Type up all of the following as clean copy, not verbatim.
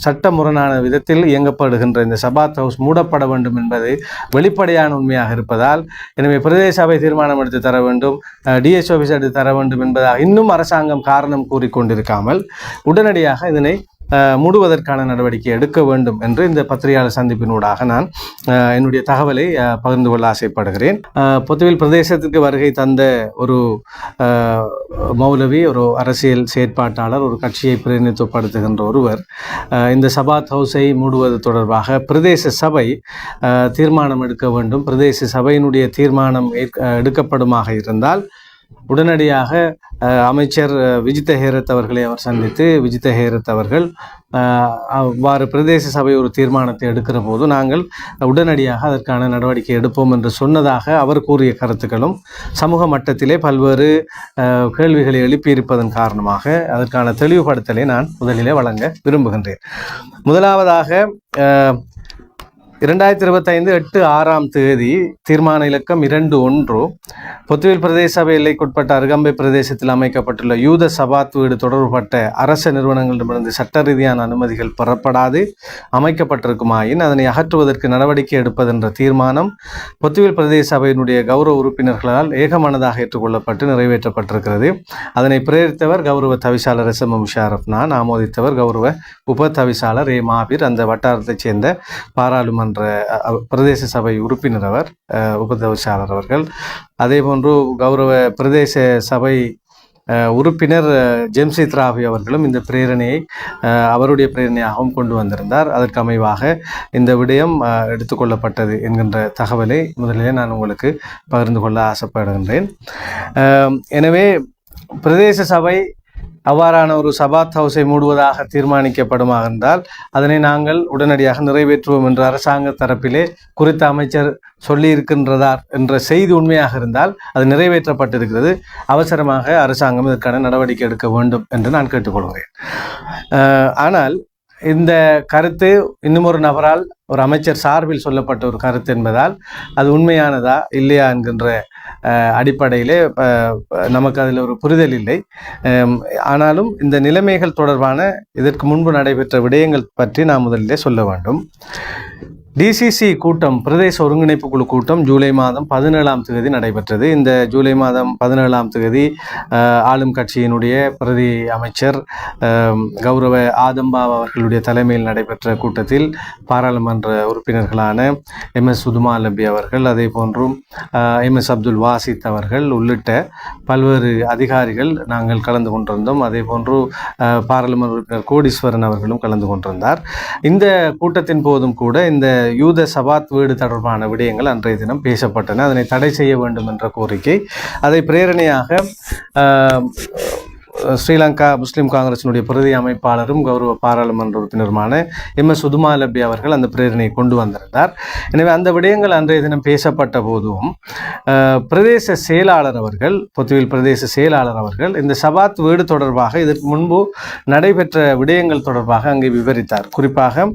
சட்டமுரணான விதத்தில் இயங்கப்படுகின்ற இந்த சபாத் ஹவுஸ் மூடப்பட வேண்டும் என்பது வெளிப்படையான உண்மையாக இருப்பதால், எனவே பிரதேச சபை தீர்மானம் எடுத்து தர வேண்டும், டிஎஸ் ஆஃபீஸ் எடுத்து தர வேண்டும் என்பதாக இன்னும் அரசாங்கம் காரணம் கூறிக்கொண்டிருக்காமல் உடனடியாக இதனை மூடுவதற்கான நடவடிக்கை எடுக்க வேண்டும் என்று இந்த பத்திரிகையாளர் சந்திப்பினூடாக நான் என்னுடைய தகவலை பகிர்ந்து கொள்ள ஆசைப்படுகிறேன். பொத்துவில் பிரதேசத்திற்கு வருகை தந்த ஒரு மௌலவி, ஒரு அரசியல் செயற்பாட்டாளர், ஒரு கட்சியை பிரதிநிதித்துவப்படுத்துகின்ற ஒருவர் இந்த சபாத் ஹவுஸை மூடுவது தொடர்பாக பிரதேச சபை தீர்மானம் எடுக்க வேண்டும், பிரதேச சபையினுடைய தீர்மானம் எடுக்கப்படுமாக இருந்தால் உடனடியாக அமைச்சர் விஜித ஹேரத் அவர்களை அவர் சந்தித்து, விஜித ஹேரத் அவர்கள் அவ்வாறு பிரதேச சபை ஒரு தீர்மானத்தை எடுக்கிற போது நாங்கள் உடனடியாக அதற்கான நடவடிக்கை எடுப்போம் என்று சொன்னதாக அவர் கூறிய கருத்துக்களும் சமூக மட்டத்திலே பல்வேறு கேள்விகளை எழுப்பியிருப்பதன் காரணமாக அதற்கான தெளிவுபடுத்தலை நான் முதலிலே வழங்க விரும்புகின்றேன். முதலாவதாக 2025/8/6 தீர்மான இலக்கம் 2.1 பொத்துவில் பிரதேச சபை எல்லைக்குட்பட்ட அருகம்பை பிரதேசத்தில் அமைக்கப்பட்டுள்ள யூத சபாத் வீடு தொடர்புபட்ட அரச நிறுவனங்களிடமிருந்து சட்ட ரீதியான அனுமதிகள் பெறப்படாது அமைக்கப்பட்டிருக்குமாயின் அதனை அகற்றுவதற்கு நடவடிக்கை எடுப்பதென்ற தீர்மானம் பொத்துவில் பிரதேச சபையினுடைய கௌரவ உறுப்பினர்களால் ஏகமனதாக ஏற்றுக்கொள்ளப்பட்டு நிறைவேற்றப்பட்டிருக்கிறது. அதனை பிரேரித்தவர் கௌரவ தவிசாளர் SM முஷாரப் நான், ஆமோதித்தவர் கௌரவ உப தவிசாளர் A மாபீர், அந்த வட்டாரத்தைச் சேர்ந்த பாராளுமன்ற பிரதேச சபை உறுப்பினர் அவர், உபதவிசாளர் அவர்கள். அதே போன்று கௌரவ பிரதேச சபை உறுப்பினர் ஜெம்சித் ராவி அவர்களும் இந்த பிரேரணையை அவருடைய பிரேரணையாகவும் கொண்டு வந்திருந்தார். அதற்கு அமைவாக இந்த விடயம் எடுத்துக்கொள்ளப்பட்டது என்கின்ற தகவலை முதலிலே நான் உங்களுக்கு பகிர்ந்து கொள்ள ஆசைப்படுகின்றேன். எனவே பிரதேச சபை அவ்வாறான ஒரு சபாத் ஹவுஸை மூடுவதாக தீர்மானிக்கப்படுமாக இருந்தால் அதனை நாங்கள் உடனடியாக நிறைவேற்றுவோம் என்று அரசாங்க தரப்பிலே குறித்த அமைச்சர் சொல்லியிருக்கின்றதா என்ற செய்தி உண்மையாக இருந்தால் அது நிறைவேற்றப்பட்டிருக்கிறது. அவசரமாக அரசாங்கம் இதற்கான நடவடிக்கை எடுக்க வேண்டும் என்று நான் கேட்டுக்கொள்கிறேன். ஆனால் இந்த கருத்து இன்னும் ஒரு நபரால், ஒரு அமைச்சர் சார்பில் சொல்லப்பட்ட ஒரு கருத்து என்பதால் அது உண்மையானதா இல்லையா என்கின்ற அடிப்படையிலே நமக்கு அதில் ஒரு புரிதல் இல்லை. ஆனாலும் இந்த நிலைமைகள் தொடர்பான இதற்கு முன்பு நடைபெற்ற விடயங்கள் பற்றி நாம் முதலிலே சொல்ல வேண்டும். டிசிசி கூட்டம், பிரதேச ஒருங்கிணைப்பு குழு கூட்டம் ஜூலை மாதம் 17 நடைபெற்றது. இந்த ஜூலை மாதம் 17 ஆளும் கட்சியினுடைய பிரதி அமைச்சர் கௌரவ ஆதம்பாவ் அவர்களுடைய தலைமையில் நடைபெற்ற கூட்டத்தில் பாராளுமன்ற உறுப்பினர்களான MS சுதுமாலபி அவர்கள், அதே போன்றும் MS அப்துல் வாசித் அவர்கள் உள்ளிட்ட பல்வேறு அதிகாரிகள் நாங்கள் கலந்து கொண்டிருந்தோம். அதே போன்று பாராளுமன்ற உறுப்பினர் கோடீஸ்வரன் அவர்களும் கலந்து கொண்டிருந்தார். இந்த கூட்டத்தின் போதும் கூட இந்த யூத சபாத் வீடு தொடர்பான விடயங்கள் அன்றைய தினம் பேசப்பட்டன. அதனை தடை செய்ய வேண்டும் என்ற கோரிக்கை, அதை பிரேரணையாக ஸ்ரீலங்கா முஸ்லீம் காங்கிரசினுடைய பிரதி அமைப்பாளரும் கௌரவ பாராளுமன்ற உறுப்பினருமான MS சுதுமாலபி அவர்கள் அந்த பிரேரணையை கொண்டு வந்திருந்தார். எனவே அந்த விடயங்கள் அன்றைய தினம் பேசப்பட்ட போதும் பிரதேச செயலாளர் அவர்கள், பொத்துவில் பிரதேச செயலாளர் அவர்கள் இந்த சபாத் வீடு தொடர்பாக இதற்கு முன்பு நடைபெற்ற விடயங்கள் தொடர்பாக அங்கே விவரித்தார். குறிப்பாக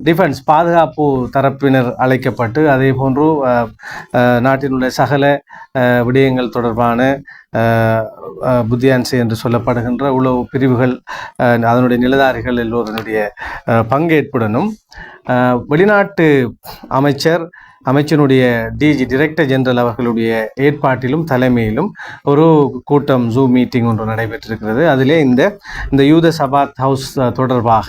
டிஃபென்ஸ் பாதுகாப்பு தரப்பினர் அழைக்கப்பட்டு, அதே போன்று நாட்டினுடைய சகல விடயங்கள் தொடர்பான புத்தியான்சி என்று சொல்லப்படுகின்ற உளவு பிரிவுகள், அதனுடைய நிலதாரிகள் எல்லோருடைய பங்கேற்புடனும் வெளிநாட்டு அமைச்சனுடைய DG டைரக்டர் ஜெனரல் அவர்களுடைய ஏற்பாட்டிலும் தலைமையிலும் ஒரு கூட்டம் ஜூம் மீட்டிங் ஒன்று நடைபெற்றிருக்கிறது. அதிலே இந்த யூத சபாத் ஹவுஸ் தொடர்பாக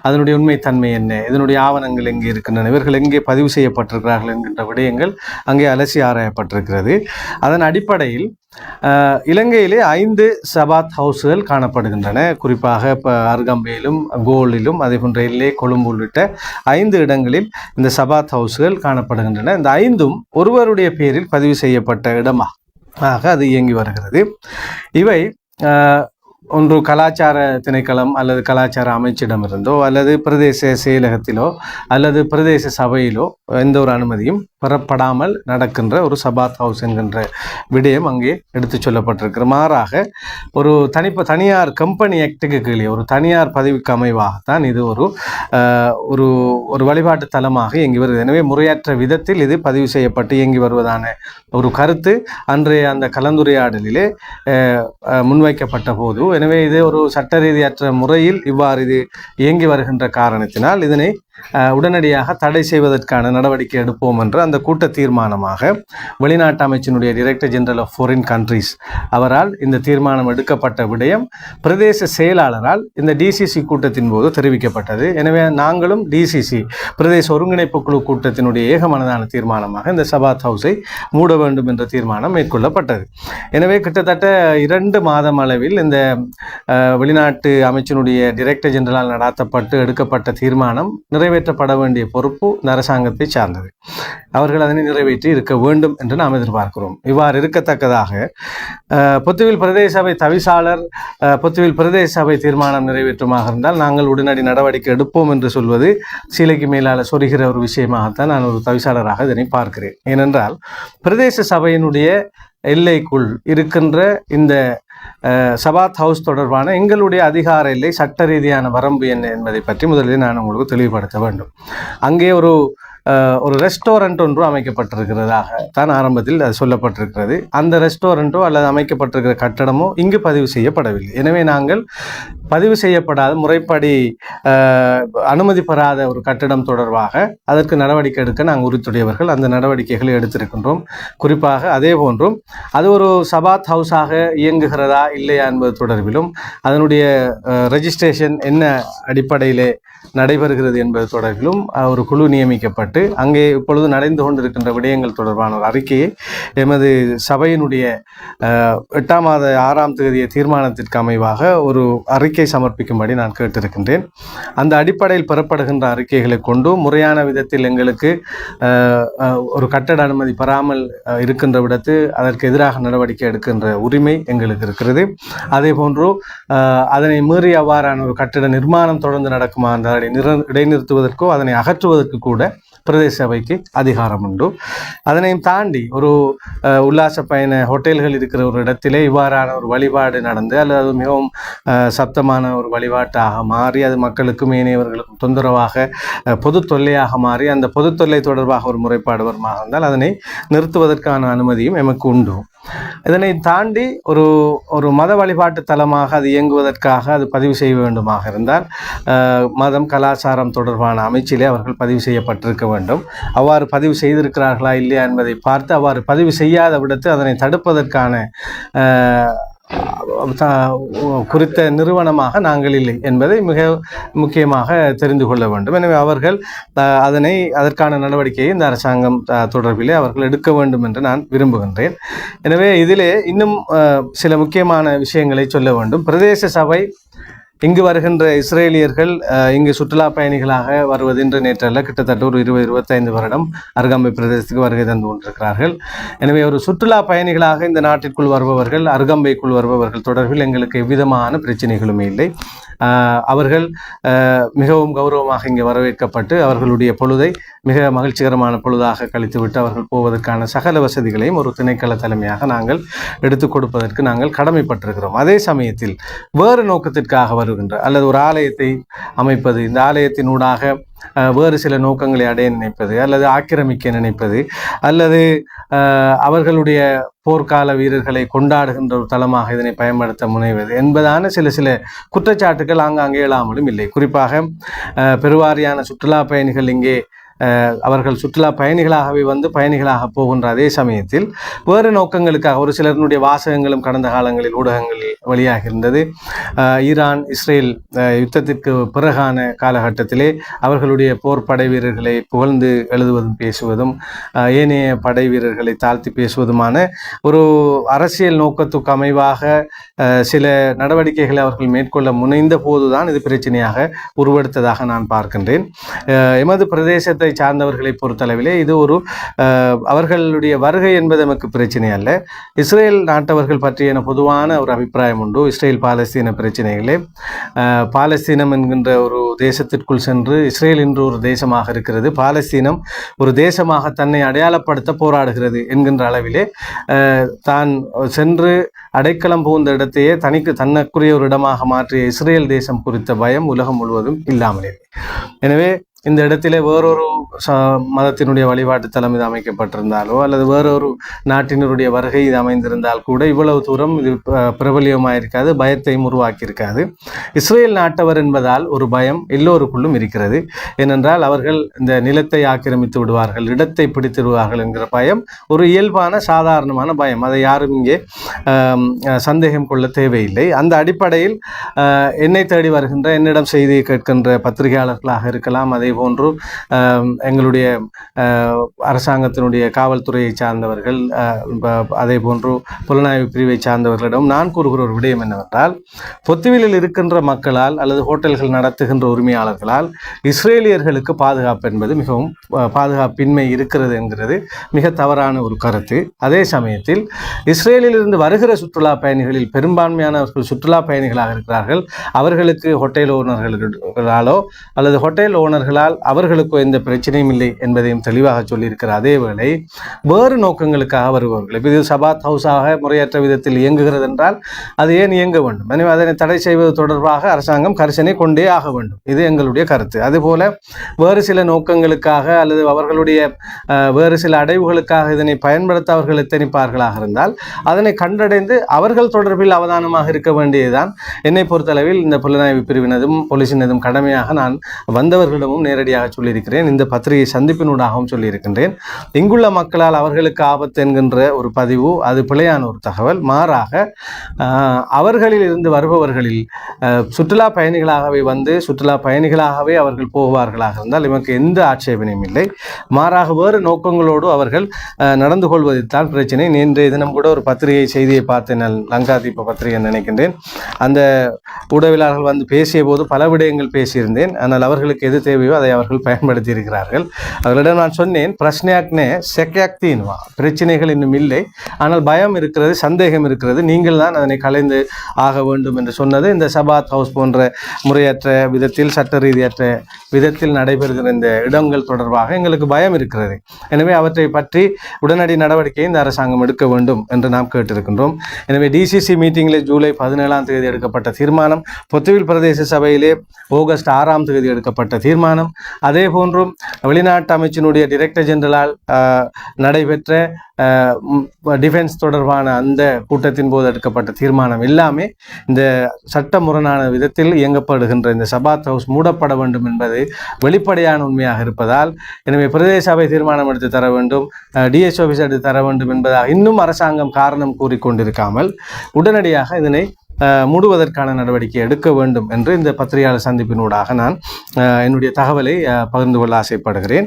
அதனுடைய உண்மைத்தன்மை என்ன, இதனுடைய ஆவணங்கள் எங்கே இருக்கின்றன, இவர்கள் எங்கே பதிவு செய்யப்பட்டிருக்கிறார்கள் என்கின்ற விடயங்கள் அங்கே அலசி ஆராயப்பட்டிருக்கிறது. அதன் அடிப்படையில் இலங்கையிலே 5 சபாத் ஹவுஸ்கள் காணப்படுகின்றன. குறிப்பாக அருகம்பையிலும் கோலிலும் அதே போன்ற எல்லே கொழும்பு உள்ளிட்ட 5 இடங்களில் இந்த சபாத் ஹவுஸ்கள் காணப்படுகின்றன. இந்த 5ம் ஒருவருடைய பேரில் பதிவு செய்யப்பட்ட இடமாக அது இயங்கி வருகிறது. இவை ஒன்று கலாச்சார திணைக்களம் அல்லது கலாச்சார அமைச்சிடமிருந்தோ அல்லது பிரதேச செயலகத்திலோ அல்லது பிரதேச சபையிலோ எந்த ஒரு அனுமதியும் பெறப்படாமல் நடக்கின்ற ஒரு சபாத் ஹவுஸ் என்கின்ற விடயம் அங்கே எடுத்து சொல்லப்பட்டிருக்கிற. மாறாக ஒரு தனியார் கம்பெனி ஆக்டுக்கு கீழே ஒரு தனியார் பதவிக்கு அமைவாகத்தான் இது ஒரு ஒரு ஒரு வழிபாட்டு தலமாக இயங்கி வருது. எனவே முறையற்ற விதத்தில் இது பதிவு செய்யப்பட்டு இயங்கி வருவதான ஒரு கருத்து அன்றைய அந்த கலந்துரையாடலிலே முன்வைக்கப்பட்ட போது, எனவே இது ஒரு சட்ட ரீதியற்ற முறையில் இவ்வாறு இது இயங்கி வருகின்ற காரணத்தினால் இதனை உடனடியாக தடை செய்வதற்கான நடவடிக்கை எடுப்போம் என்று அந்த கூட்ட தீர்மானமாக வெளிநாட்டு அமைச்சினுடைய director general of foreign countries அவரால் இந்த தீர்மானம் எடுக்கப்பட்ட விடயம் பிரதேச செயலாளரால் இந்த டிசிசி கூட்டத்தின் போது தெரிவிக்கப்பட்டது. எனவே நாங்களும் டிசிசி பிரதேச ஒருங்கிணைப்பு குழு கூட்டத்தினுடைய ஏகமனதான தீர்மானமாக இந்த சபாத் ஹவுஸை மூட வேண்டும் என்ற தீர்மானம் மேற்கொள்ளப்பட்டது. எனவே கிட்டத்தட்ட 2 மாதம் அளவில் இந்த வெளிநாட்டு அமைச்சினுடைய டைரக்டர் ஜெனரலால் நடாத்தப்பட்டு எடுக்கப்பட்ட தீர்மானம் நிறைவேற்றப்பட வேண்டிய பொறுப்பு இந்த அரசாங்கத்தை சார்ந்தது. அவர்கள் அதனை நிறைவேற்றி இருக்க வேண்டும் என்று நாம் எதிர்பார்க்கிறோம். இவ்வாறு இருக்கத்தக்கதாக பொத்துவில் பிரதேச சபை தவிசாளர் பொத்துவில் பிரதேச சபை தீர்மானம் நிறைவேற்றுமாக இருந்தால் நாங்கள் உடனடி நடவடிக்கை எடுப்போம் என்று சொல்வது சீலைக்கு மேலால் சொருகிற ஒரு விஷயமாகத்தான் நான் ஒரு தவிசாளராக இதனை பார்க்கிறேன். ஏனென்றால் பிரதேச சபையினுடைய எல்லைக்குள் இருக்கின்ற இந்த சபாத் ஹவுஸ் தொடர்பான எங்களுடைய அதிகார எல்லை சட்ட ரீதியான வரம்பு என்ன என்பதை பற்றி முதலில் நான் உங்களுக்கு தெளிவுபடுத்த வேண்டும். அங்கே ஒரு ரெஸ்டாரண்ட் ஒன்று அமைக்கப்பட்டிருக்கிறதாக தான் ஆரம்பத்தில் அது சொல்லப்பட்டிருக்கிறது. அந்த ரெஸ்டாரண்ட்டோ அல்லது அமைக்கப்பட்டிருக்கிற கட்டடமோ இங்கு பதிவு செய்யப்படவில்லை. எனவே நாங்கள் பதிவு செய்யப்படாத முறைப்படி அனுமதி பெறாத ஒரு கட்டடம் தொடர்பாக அதற்கு நடவடிக்கை எடுக்க நாங்கள் உறுத்துடையவர்கள் அந்த நடவடிக்கைகளை எடுத்திருக்கின்றோம். குறிப்பாக அதே போன்றும் அது ஒரு சபாத் ஹவுஸாக இயங்குகிறதா இல்லையா என்பது தொடர்பிலும் அதனுடைய ரெஜிஸ்ட்ரேஷன் என்ன அடிப்படையிலே நடைபெறுகிறது என்பது தொடர்பிலும் ஒரு குழு நியமிக்கப்பட்டு அங்கே இப்பொழுது நடந்து கொண்டிருக்கின்ற விடயங்கள் தொடர்பான ஒரு அறிக்கையை எமது சபையினுடைய 8ஆம் மாத 6ஆம் தேதிய தீர்மானத்திற்கு அமைவாக ஒரு அறிக்கை சமர்ப்பிக்கும்படி நான் கேட்டிருக்கின்றேன். அந்த அடிப்படையில் பெறப்படுகின்ற அறிக்கைகளை கொண்டு முறையான விதத்தில் எங்களுக்கு ஒரு கட்டட அனுமதி பெறாமல் இருக்கின்ற விடத்து அதற்கு எதிராக நடவடிக்கை எடுக்கின்ற உரிமை எங்களுக்கு இருக்கிறது. அதே போன்று அதனை மீறி அவ்வாறான ஒரு கட்டட நிர்மாணம் தொடர்ந்து நடக்குமா அதனை இடைநிறுத்துவதற்கோ அதனை அகற்றுவதற்கு கூட பிரதேச சபைக்கு அதிகாரம் உண்டு. அதனையும் தாண்டி ஒரு உல்லாச பயண ஹோட்டல்கள் இருக்கிற ஒரு இடத்திலே இவ்வாறான ஒரு வழிபாடு நடந்து அல்லது மிகவும் சப்தமான ஒரு வழிபாட்டாக மாறி அது மக்களுக்கும் ஏனையவர்களுக்கும் தொந்தரவாக பொது தொல்லையாக மாறி அந்த பொது தொல்லை தொடர்பாக ஒரு முறைப்பாடு வருமாக இருந்தால் அதனை நிறுத்துவதற்கான அனுமதியும் எமக்கு உண்டு. இதனை தாண்டி ஒரு மத வழிபாட்டு தலமாக அது இயங்குவதற்காக அது பதிவு செய்ய வேண்டுமாக இருந்தால் மதம் கலாச்சாரம் தொடர்பான அமைச்சிலே அவர்கள் பதிவு செய்யப்பட்டிருக்க வேண்டும். அவ்வாறு பதிவு செய்திருக்கிறார்களா இல்லையா என்பதை பார்த்து அவ்வாறு பதிவு செய்யாத விடத்து அதனை தடுப்பதற்கான குறித்த நிறுவனமாக நாங்கள் இல்லை என்பதை மிக முக்கியமாக தெரிந்து கொள்ள வேண்டும். எனவே அவர்கள் அதற்கான நடவடிக்கையை இந்த அரசாங்கம் தொடர்பிலே அவர்கள் எடுக்க வேண்டும் என்று நான் விரும்புகின்றேன். எனவே இதிலே இன்னும் சில முக்கியமான விஷயங்களை சொல்ல வேண்டும். பிரதேச சபை இங்கு வருகின்ற இஸ்ரேலியர்கள் இங்கு சுற்றுலா பயணிகளாக வருவது என்று நேற்றல்ல கிட்டத்தட்ட ஒரு 20-25 வருடம் அருகாமை பிரதேசத்துக்கு வருகை தந்து கொண்டிருக்கிறார்கள். எனவே ஒரு சுற்றுலா பயணிகளாக இந்த நாட்டிற்குள் வருபவர்கள் அருகம்பைக்குள் வருபவர்கள் தொடர்பில் எங்களுக்கு எவ்விதமான பிரச்சனைகளுமே இல்லை. அவர்கள் மிகவும் கௌரவமாக இங்கே வரவேற்கப்பட்டு அவர்களுடைய பொழுதை மிக மகிழ்ச்சிகரமான பொழுதாக கழித்துவிட்டு அவர்கள் போவதற்கான சகல வசதிகளையும் ஒரு திணைக்கள தலைமையாக நாங்கள் எடுத்துக் கொடுப்பதற்கு நாங்கள் கடமைப்பட்டிருக்கிறோம். அதே சமயத்தில் வேறு நோக்கத்திற்காக வருகின்ற அல்லது ஒரு ஆலயத்தை அமைப்பது, இந்த ஆலயத்தினூடாக வேறு சில நோக்கங்களை அடைய நினைப்பது அல்லது ஆக்கிரமிக்க நினைப்பது அல்லது அவர்களுடைய போர்க்கால வீரர்களை கொண்டாடுகின்ற ஒரு தளமாக இதனை பயன்படுத்த முனைவது என்பதான சில குற்றச்சாட்டுகள் ஆங்காங்கே எழாமலும் இல்லை. குறிப்பாக பெருவாரியான சுற்றுலா பயணிகள் இங்கே அவர்கள் சுற்றுலா பயணிகளாகவே வந்து பயணிகளாக போகின்ற அதே சமயத்தில் வேறு நோக்கங்களுக்காக ஒரு சிலருடைய வாசகங்களும் கடந்த காலங்களில் ஊடகங்களில் வெளியாக இருந்தது. ஈரான் இஸ்ரேல் யுத்தத்திற்கு பிறகான காலகட்டத்திலே அவர்களுடைய போர் படை வீரர்களை புகழ்ந்து எழுதுவதும் பேசுவதும் ஏனைய படை வீரர்களை தாழ்த்தி பேசுவதுமான ஒரு அரசியல் நோக்கத்துக்கு அமைவாக சில நடவடிக்கைகளை அவர்கள் மேற்கொள்ள முனைந்த போதுதான் இது பிரச்சனையாக உருவெடுத்ததாக நான் பார்க்கின்றேன். எமது பிரதேசத்தை நாட்டை சார்ந்தவர்களை பொறுத்தளவிலே இது ஒரு அவர்களுடைய வருகை என்பது நமக்கு பிரச்சனை அல்ல. இஸ்ரேல் நாட்டவர்கள் பற்றிய பொதுவான ஒரு அபிப்பிராயம் உண்டு. இஸ்ரேல் பாலஸ்தீன பிரச்சனைகளே பாலஸ்தீனம் என்கின்ற ஒரு தேசத்திற்குள் சென்று இஸ்ரேல் என்று ஒரு தேசமாக இருக்கிறது, பாலஸ்தீனம் ஒரு தேசமாக தன்னை அடையாளப்படுத்த போராடுகிறது என்கின்ற அளவிலே தான் சென்று அடைக்கலம் புகுந்த இடத்தையே தனக்குரிய ஒரு இடமாக மாற்றிய இஸ்ரேல் தேசம் குறித்த பயம் உலகம் முழுவதும் இல்லாமலே. எனவே இந்த இடத்திலே வேறொரு மதத்தினுடைய வழிபாட்டு தலம் இது அமைக்கப்பட்டிருந்தாலோ அல்லது வேறொரு நாட்டினருடைய வருகை இது அமைந்திருந்தால் கூட இவ்வளவு தூரம் இது பிரபலியமாயிருக்காது, பயத்தையும் உருவாக்கியிருக்காது. இஸ்ரேல் நாட்டவர் என்பதால் ஒரு பயம் எல்லோருக்குள்ளும் இருக்கிறது. ஏனென்றால் அவர்கள் இந்த நிலத்தை ஆக்கிரமித்து விடுவார்கள், இடத்தை பிடித்து விடுவார்கள் என்கிற பயம் ஒரு இயல்பான சாதாரணமான பயம். அதை யாரும் இங்கே சந்தேகம் கொள்ள தேவையில்லை. அந்த அடிப்படையில் என்னை தேடி வருகின்ற, என்னிடம் செய்தியை கேட்கின்ற பத்திரிகையாளர்களாக இருக்கலாம், அதே போன்று எங்களுடைய அரசாங்கத்தினுடைய காவல்துறையை சார்ந்தவர்கள், அதே போன்று புலனாய்வு பிரிவை சார்ந்தவர்களிடம் நான் கூறுகிற ஒரு விடயம் என்னவென்றால், பொத்துவிலில் இருக்கின்ற மக்களால் அல்லது ஹோட்டல்கள் நடத்துகின்ற உரிமையாளர்களால் இஸ்ரேலியர்களுக்கு பாதுகாப்பு என்பது மிகவும் பாதுகாப்பின்மை இருக்கிறது என்கிறது மிக தவறான ஒரு கருத்து. அதே சமயத்தில் இஸ்ரேலிலிருந்து வருகிற சுற்றுலா பயணிகளில் பெரும்பான்மையானவர்கள் சுற்றுலா பயணிகளாக இருக்கிறார்கள். அவர்களுக்கு ஹோட்டல் ஓனர்களாலோ அல்லது ஹோட்டல் ஓனர்களால் அவர்களுக்கு எந்த பிரச்சனையும் இல்லை என்பதையும் தெளிவாக சொல்லியிருக்கிற அதே வேளை வேறு நோக்கங்களுக்காக வருபவர்கள், இது சபாத் ஹவுஸாக முறையற்ற விதத்தில் இயங்குகிறது என்றால் அது ஏன் இயங்க வேண்டும்? எனவே அதனை தடை செய்வது தொடர்பாக அரசாங்கம் கரிசனை கொண்டே ஆக வேண்டும். இது எங்களுடைய கருத்து. அதுபோல வேறு சில நோக்கங்களுக்காக அல்லது அவர்களுடைய வேறு சில அடைவுகளுக்காக இதனை பயன்படுத்த அவர்கள் எத்தனிப்பார்களாக இருந்தால் அதனை கண்டடைந்து அவர்கள் தொடர்பில் அவதானமாக இருக்க வேண்டியதுதான் என்னை பொறுத்தளவில் இந்த புலனாய்வு பிரிவினதும் போலீசினதும் கடமையாக நான் வந்தவர்களிடமும் நேரடியாக சொல்லியிருக்கிறேன். இந்த பத்திரிகை சந்திப்பினூடாகவும் சொல்லியிருக்கின்றேன். இங்குள்ள மக்களால் அவர்களுக்கு ஆபத்து என்கின்ற ஒரு பதிவு அது பிழையான ஒரு தகவல். மாறாக அவர்களில் இருந்து வருபவர்களில் சுற்றுலா பயணிகளாகவே வந்து சுற்றுலா பயணிகளாகவே அவர்கள் போவார்களாக இருந்தால் நமக்கு எந்த ஆட்சேபனையும் இல்லை. மாறாக வேறு நோக்கங்களோடு அவர்கள் நடந்து கொள்வதில்தான் பிரச்சனை. நேற்றைய தினம் கூட ஒரு பத்திரிகை செய்தியை பார்த்தேன், லங்காதீப பத்திரிகை நினைக்கின்றேன். அந்த ஊடகவியலாளர்கள் வந்து பேசிய போது பல விடயங்கள் பேசியிருந்தேன். ஆனால் அவர்களுக்கு எது தேவையோ அதை அவர்கள் பயன்படுத்தி இருக்கிறார்கள். அவர்களிடம் நான் சொன்னேன், பிரச்சனையாக்னே செக்யாக்தின்வா, பிரச்சனைகள் இன்னும் இல்லை, ஆனால் பயம் இருக்கிறது, சந்தேகம் இருக்கிறது, நீங்கள் தான் அதனை கலைந்து ஆக வேண்டும் என்று சொன்னது. இந்த சபாத் ஹவுஸ் போன்ற முறையற்ற விதத்தில் சட்ட ரீதியற்ற விதத்தில் நடைபெறுகிற இந்த இடங்கள் தொடர்பாக எங்களுக்கு பயம் இருக்கிறது. எனவே அவற்றை பற்றி உடனடி நடவடிக்கையை இந்த அரசாங்கம் எடுக்க வேண்டும் என்று நாம் கேட்டிருக்கின்றோம். எனவே டிசிசி மீட்டிங்கில் ஜூலை 17 எடுக்கப்பட்ட தீர்மானம், பொத்துவில் பிரதேச சபையிலே ஆகஸ்ட் 6 எடுக்கப்பட்ட தீர்மானம், அதே போன்றும் வெளிநாட்டு அமைச்சினுடைய டைரக்டர் ஜெனரலால் நடைபெற்ற டிஃபென்ஸ் தொடர்பான அந்த கூட்டத்தின் போது எடுக்கப்பட்ட தீர்மானம் எல்லாமே இந்த சட்ட முரணான விதத்தில் இயங்கப்படுகின்ற இந்த சபாத் ஹவுஸ் மூடப்பட வேண்டும் என்பது வெளிப்படையான உண்மையாக இருப்பதால், எனவே பிரதேச சபை தீர்மானம் எடுத்து தர வேண்டும், டிஎஸ் ஆஃபீஸ் எடுத்து தர வேண்டும் என்பதாக இன்னும் அரசாங்கம் காரணம் கூறிக்கொண்டிருக்காமல் உடனடியாக இதனை மூடுவதற்கான நடவடிக்கை எடுக்க வேண்டும் என்று இந்த பத்திரிகையாளர் சந்திப்பினூடாக நான் என்னுடைய தகவலை பகிர்ந்து கொள்ள ஆசைப்படுகிறேன்.